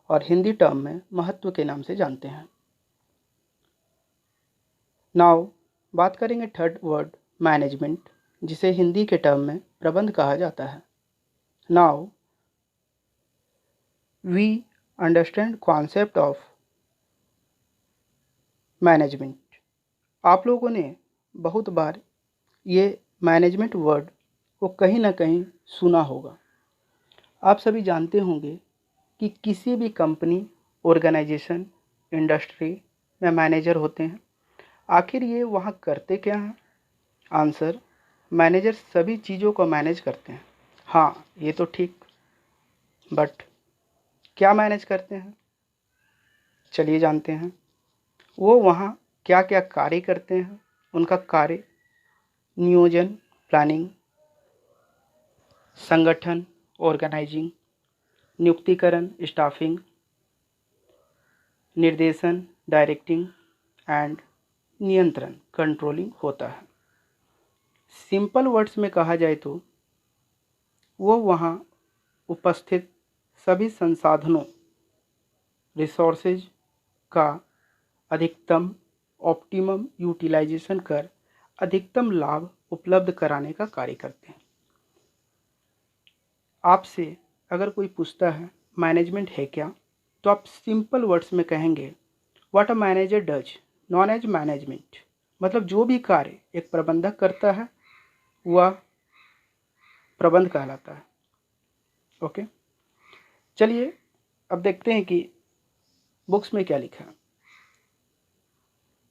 और हिंदी टर्म में महत्व के नाम से जानते हैं। नाउ बात करेंगे थर्ड वर्ड मैनेजमेंट, जिसे हिंदी के टर्म में प्रबंध कहा जाता है। Now we understand concept of management. आप लोगों ने बहुत बार ये मैनेजमेंट वर्ड को कहीं ना कहीं सुना होगा। आप सभी जानते होंगे कि किसी भी कंपनी, ऑर्गेनाइजेशन, इंडस्ट्री में मैनेजर होते हैं। आखिर ये वहाँ करते क्या हैं? आंसर, मैनेजर सभी चीज़ों को मैनेज करते हैं। हाँ, ये तो ठीक, बट क्या मैनेज करते हैं? चलिए जानते हैं। वो वहाँ क्या क्या कार्य करते हैं। उनका कार्य नियोजन, प्लानिंग, संगठन, ऑर्गेनाइजिंग, नियुक्तिकरण, स्टाफिंग, निर्देशन, डायरेक्टिंग एंड नियंत्रण, कंट्रोलिंग होता है। सिंपल वर्ड्स में कहा जाए तो वो वहाँ उपस्थित सभी संसाधनों, रिसोर्सेज का अधिकतम ऑप्टिमम यूटिलाइजेशन कर अधिकतम लाभ उपलब्ध कराने का कार्य करते हैं। आपसे अगर कोई पूछता है मैनेजमेंट है क्या, तो आप सिंपल वर्ड्स में कहेंगे what a manager does known as management. मतलब जो भी कार्य एक प्रबंधक करता है वह प्रबंध कहलाता है। ओके, चलिए अब देखते हैं कि बुक्स में क्या लिखा है।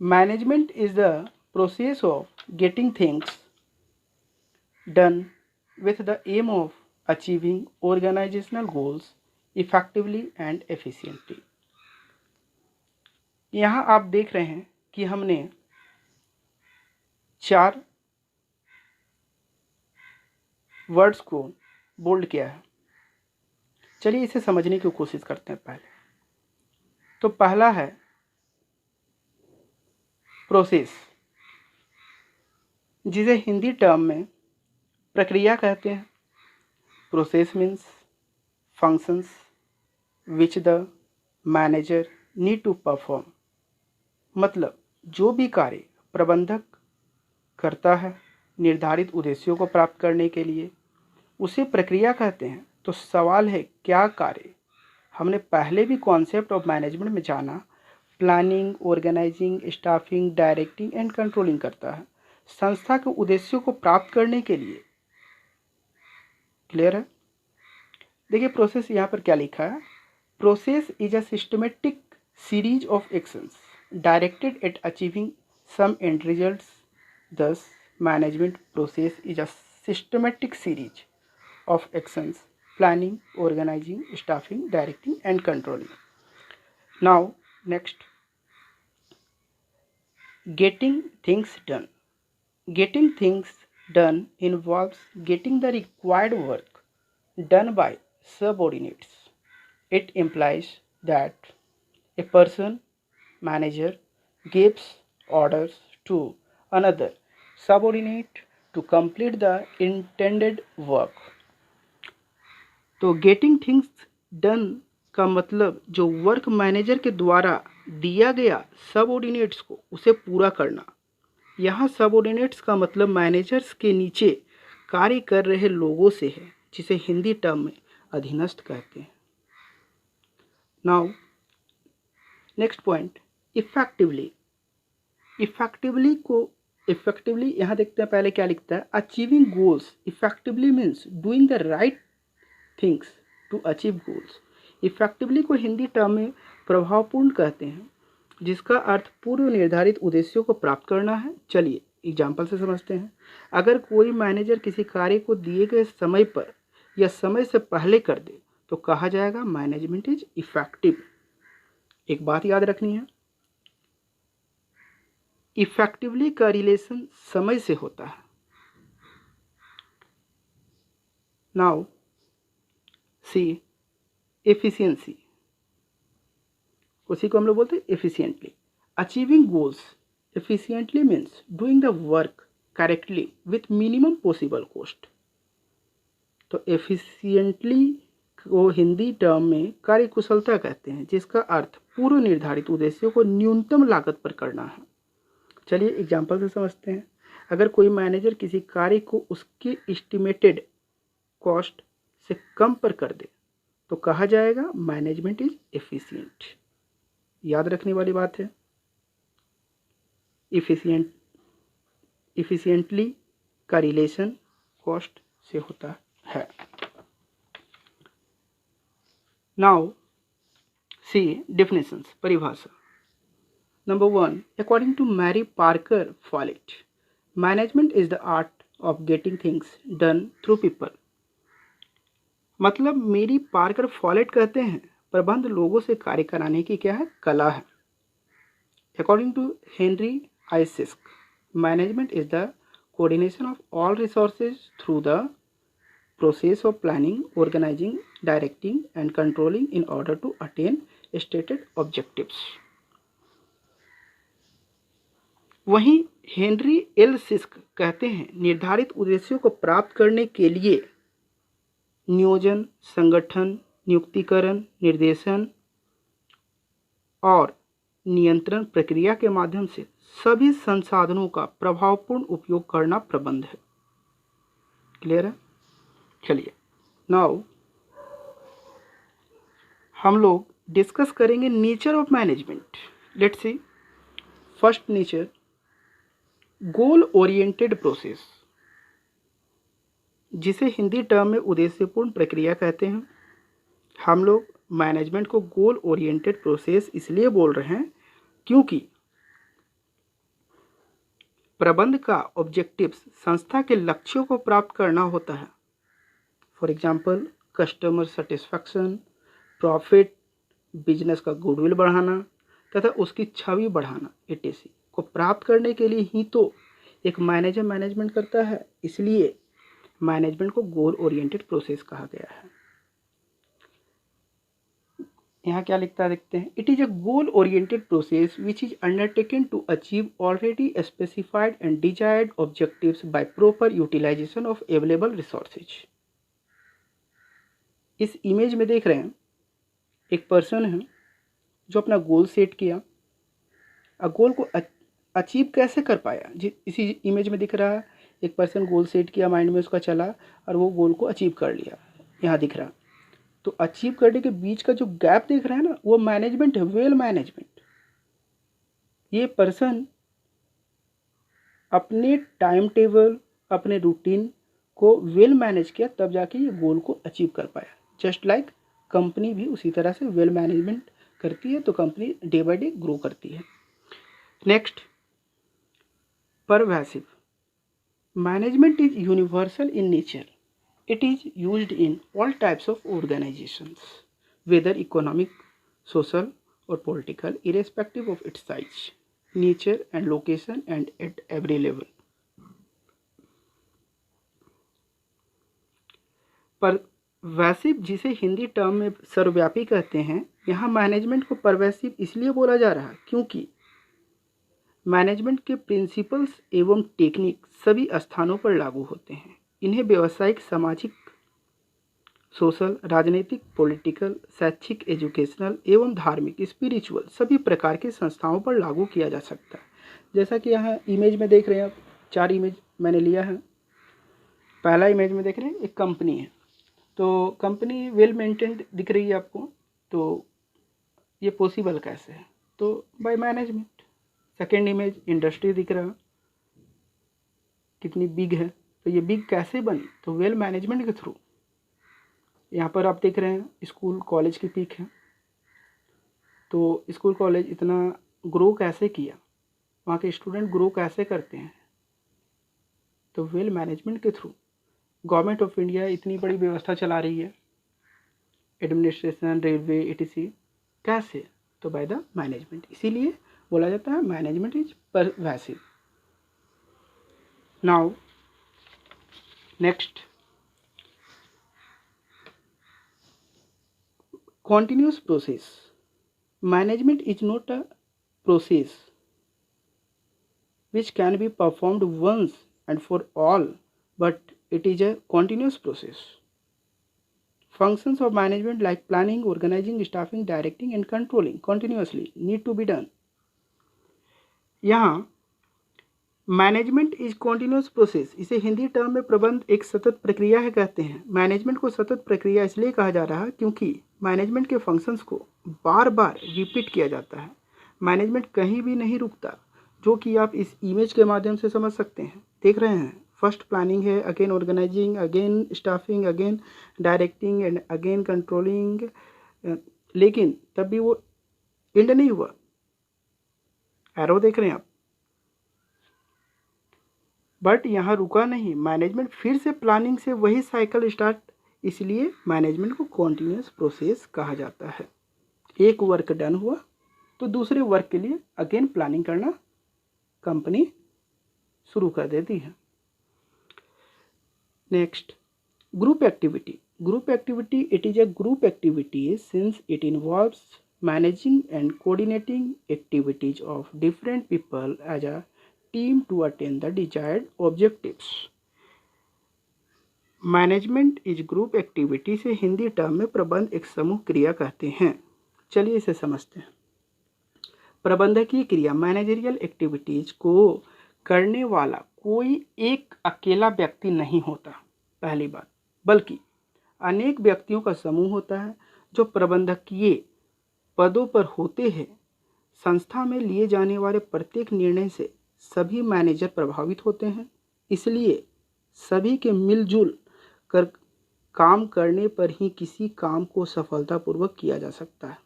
Management is the process of getting things done with the aim of achieving organizational goals effectively and efficiently। यहाँ आप देख रहे हैं कि हमने 4 वर्ड्स को बोल्ड किया है। चलिए इसे समझने की कोशिश करते हैं। पहले तो पहला है प्रोसेस, जिसे हिंदी टर्म में प्रक्रिया कहते हैं। Process means functions which the manager need to perform. मतलब जो भी कार्य प्रबंधक करता है निर्धारित उद्देश्यों को प्राप्त करने के लिए, उसे प्रक्रिया कहते हैं। तो सवाल है क्या कार्य हमने पहले भी कॉन्सेप्ट ऑफ मैनेजमेंट में जाना, planning, organizing, staffing, directing and controlling करता है संस्था के उद्देश्यों को प्राप्त करने के लिए। क्लियर है? देखिए प्रोसेस यहाँ पर क्या लिखा है। Process is a systematic series of actions directed at achieving some end results. thus management process is a systematic series of actions, planning, organizing, staffing, directing and controlling. Now next, getting things done. Getting things done involves getting the required work done by subordinates. It implies that a person, manager, gives orders to another subordinate to complete the intended work. तो getting things done का मतलब जो work manager के द्वारा दिया गया subordinates को उसे पूरा करना। यहाँ सबऑर्डिनेट्स का मतलब मैनेजर्स के नीचे कार्य कर रहे लोगों से है, जिसे हिंदी टर्म में अधीनस्थ कहते हैं। Now next point, effectively. Effectively यहाँ देखते हैं पहले क्या लिखता है। Achieving goals effectively means doing the right things to achieve goals. Effectively को हिंदी टर्म में प्रभावपूर्ण कहते हैं, जिसका अर्थ पूर्व निर्धारित उद्देश्यों को प्राप्त करना है। चलिए एग्जाम्पल से समझते हैं। अगर कोई मैनेजर किसी कार्य को दिए गए समय पर या समय से पहले कर दे तो कहा जाएगा मैनेजमेंट इज इफेक्टिव। एक बात याद रखनी है, इफेक्टिवली का रिलेशन समय से होता है। नाउ सी एफिशिएंसी, उसी को हम लोग बोलते हैं efficiently. Achieving goals efficiently means doing the work correctly with minimum possible cost. तो एफिशिएंटली को हिंदी टर्म में कार्यकुशलता कहते हैं, जिसका अर्थ पूर्व निर्धारित उद्देश्यों को न्यूनतम लागत पर करना है। चलिए एग्जाम्पल से समझते हैं। अगर कोई मैनेजर किसी कार्य को उसके एस्टिमेटेड कॉस्ट से कम पर कर दे तो कहा जाएगा मैनेजमेंट इज एफिशिएंट। याद रखने वाली बात है, इफिशिएंटली का रिलेशन कॉस्ट से होता है। नाउ सी डेफिनेशंस, परिभाषा। Number 1, according to Mary Parker Follett, management is the art of getting things done through people. मतलब मेरी पार्कर फॉलेट कहते हैं प्रबंध लोगों से कार्य कराने की क्या है, कला है। According to Henry I Sisk, management is the coordination of all resources through the process of planning, organizing, directing and controlling in order to attain stated objectives. वहीं हेनरी एल सिस्क कहते हैं निर्धारित उद्देश्यों को प्राप्त करने के लिए नियोजन, संगठन, नियुक्तिकरण, निर्देशन और नियंत्रण प्रक्रिया के माध्यम से सभी संसाधनों का प्रभावपूर्ण उपयोग करना प्रबंध है। क्लियर है? चलिए नाउ हम लोग डिस्कस करेंगे nature of management. Let's see. First nature, goal oriented process, जिसे हिंदी टर्म में उद्देश्यपूर्ण प्रक्रिया कहते हैं। हम लोग मैनेजमेंट को गोल ओरिएंटेड प्रोसेस इसलिए बोल रहे हैं क्योंकि प्रबंध का ऑब्जेक्टिव्स संस्था के लक्ष्यों को प्राप्त करना होता है। For example customer satisfaction, profit, business का गुडविल बढ़ाना तथा उसकी छवि बढ़ाना etc. को प्राप्त करने के लिए ही तो एक मैनेजर मैनेजमेंट करता है। इसलिए मैनेजमेंट को गोल ओरिएंटेड प्रोसेस कहा गया है। यहाँ क्या लिखता है देखते हैं। It is a goal oriented process which is undertaken to achieve already specified and desired objectives by proper utilization of available resources. इस इमेज में देख रहे हैं एक पर्सन है जो अपना गोल सेट किया और गोल को अचीव कैसे कर पाया। इसी इमेज में दिख रहा है एक पर्सन गोल सेट किया, माइंड में उसका चला और वो गोल को अचीव कर लिया, यहाँ दिख रहा। तो अचीव करने के बीच का जो गैप देख रहे हैं ना, वो मैनेजमेंट है, वेल मैनेजमेंट। ये पर्सन अपने टाइम टेबल, अपने रूटीन को वेल मैनेज किया, तब जाके ये गोल को अचीव कर पाया। जस्ट लाइक कंपनी भी उसी तरह से वेल मैनेजमेंट करती है तो company day by day grow करती है। Next, pervasive. Management is universal in nature. It is used in all types of organizations, whether economic, social or political, irrespective of its size, nature and location and at every level. परवैसिव, जिसे Hindi term में सर्वव्यापी कहते हैं, यहाँ management को परवैसिव इसलिए बोला जा रहा है क्योंकि मैनेजमेंट के प्रिंसिपल्स एवं टेक्निक सभी स्थानों पर लागू होते हैं। इन्हें व्यावसायिक, सामाजिक, सोशल, राजनीतिक, पॉलिटिकल, शैक्षिक, एजुकेशनल एवं धार्मिक, स्पिरिचुअल सभी प्रकार की संस्थाओं पर लागू किया जा सकता है। जैसा कि यहाँ इमेज में देख रहे हैं आप, 4 इमेज मैंने लिया है। पहला इमेज में देख रहे हैं एक कंपनी है, तो कंपनी वेल मेंटेन्ड दिख रही है आपको। तो ये पॉसिबल कैसे है? तो by management. Second image industry दिख रहा है, कितनी बिग है। तो ये बिग कैसे बनी? तो वेल मैनेजमेंट के थ्रू। यहाँ पर आप देख रहे हैं स्कूल कॉलेज की पिक है। तो स्कूल कॉलेज इतना ग्रो कैसे किया, वहाँ के स्टूडेंट ग्रो कैसे करते हैं? तो वेल मैनेजमेंट के थ्रू। गवर्नमेंट ऑफ इंडिया इतनी बड़ी व्यवस्था चला रही है, एडमिनिस्ट्रेशन, रेलवे etc. कैसे? तो बाय द मैनेजमेंट। इसीलिए बोला जाता है management is pervasive. Now next, continuous process. Management is not a process which can be performed once and for all, but it is a continuous process. Functions of management like planning, organizing, staffing, directing and controlling continuously need to be done. यहाँ management is continuous process, इसे Hindi term में प्रबंध एक सतत प्रक्रिया है कहते हैं। मैनेजमेंट को सतत प्रक्रिया इसलिए कहा जा रहा है क्योंकि मैनेजमेंट के फंक्शंस को बार बार रिपीट किया जाता है। मैनेजमेंट कहीं भी नहीं रुकता, जो कि आप इस इमेज के माध्यम से समझ सकते हैं। देख रहे हैं, फर्स्ट प्लानिंग है, again organizing, again staffing, again directing and again controlling, लेकिन तब भी वो एंड नहीं हुआ। एरो देख रहे हैं आप, बट यहाँ रुका नहीं, मैनेजमेंट फिर से प्लानिंग से वही साइकिल स्टार्ट, इसलिए मैनेजमेंट को कॉन्टिन्यूस प्रोसेस कहा जाता है। एक वर्क डन हुआ तो दूसरे वर्क के लिए अगेन प्लानिंग करना कंपनी शुरू कर देती है। Next, group activity. Group activity, it is a group activity since it involves managing and coordinating activities of different people as a team to attain the desired objectives. Management is group activity से Hindi term में प्रबंध एक समूह क्रिया कहते हैं। चलिए इसे समझते हैं। प्रबंधकीय क्रिया, मैनेजरियल एक्टिविटीज को करने वाला कोई एक अकेला व्यक्ति नहीं होता, पहली बात, बल्कि अनेक व्यक्तियों का समूह होता है जो प्रबंधकीय पदों पर होते हैं। संस्था में लिए जाने वाले प्रत्येक निर्णय से सभी मैनेजर प्रभावित होते हैं, इसलिए सभी के मिलजुल कर काम करने पर ही किसी काम को सफलतापूर्वक किया जा सकता है।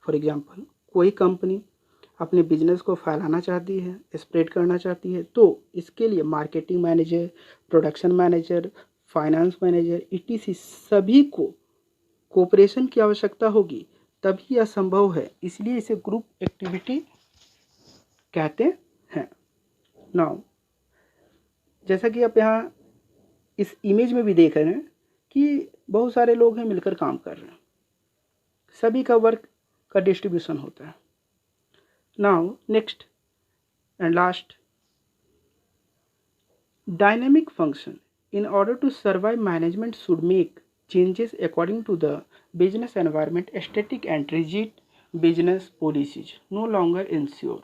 फॉर एग्जाम्पल, कोई कंपनी अपने बिजनेस को फैलाना चाहती है, स्प्रेड करना चाहती है, तो इसके लिए marketing manager, production manager, finance manager etc सभी को कोऑपरेशन की आवश्यकता होगी, तभी यह संभव है, इसलिए इसे ग्रुप एक्टिविटी कहते हैं। नाउ, जैसा कि आप यहाँ इस इमेज में भी देख रहे हैं कि बहुत सारे लोग हैं मिलकर काम कर रहे हैं, सभी का वर्क का डिस्ट्रीब्यूशन होता है। Now next and last, dynamic function. In order to survive, management should make changes according to the business environment. Static and rigid business policies no longer ensure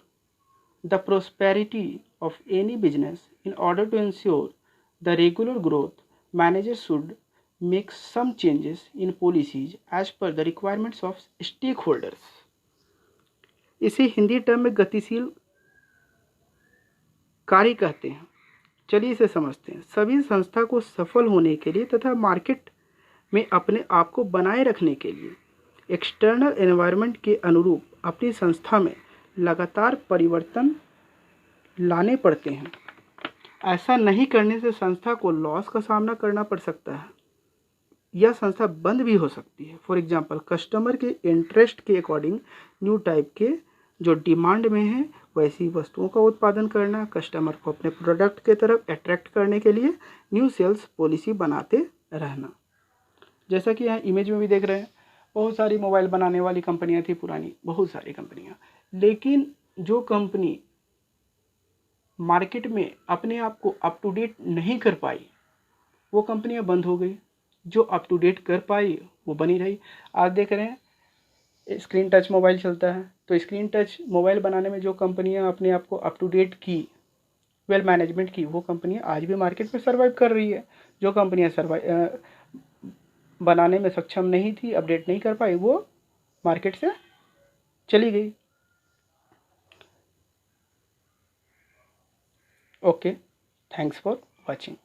the prosperity of any business. In order to ensure the regular growth, managers should make some changes in policies as per the requirements of stakeholders. इसे Hindi term में गतिशील कार्य कहते हैं। चलिए इसे समझते हैं। सभी संस्था को सफल होने के लिए तथा मार्केट में अपने आप को बनाए रखने के लिए एक्सटर्नल एनवायरनमेंट के अनुरूप अपनी संस्था में लगातार परिवर्तन लाने पड़ते हैं। ऐसा नहीं करने से संस्था को लॉस का सामना करना पड़ सकता है या संस्था बंद भी हो सकती है। फॉर एग्जांपल, कस्टमर के इंटरेस्ट के अकॉर्डिंग न्यू टाइप के जो डिमांड में है वैसी वस्तुओं का उत्पादन करना, कस्टमर को अपने प्रोडक्ट के तरफ अट्रैक्ट करने के लिए न्यू सेल्स पॉलिसी बनाते रहना। जैसा कि यहाँ इमेज में भी देख रहे हैं, बहुत सारी मोबाइल बनाने वाली कंपनियां थी पुरानी, बहुत सारी कंपनियां, लेकिन जो कंपनी मार्केट में अपने आप को अप टू डेट नहीं कर पाई वो कंपनियां बंद हो गई, जो अप टू डेट कर पाई वो बनी रही। आज देख रहे हैं स्क्रीन टच मोबाइल चलता है, तो स्क्रीन टच मोबाइल बनाने में जो कंपनियां अपने आप को अप टू डेट की, वेल मैनेजमेंट की, वो कंपनियां आज भी मार्केट में सर्वाइव कर रही है। जो कंपनियां बनाने में सक्षम नहीं थी, अपडेट नहीं कर पाई, वो मार्केट से चली गई। Okay, thanks for watching.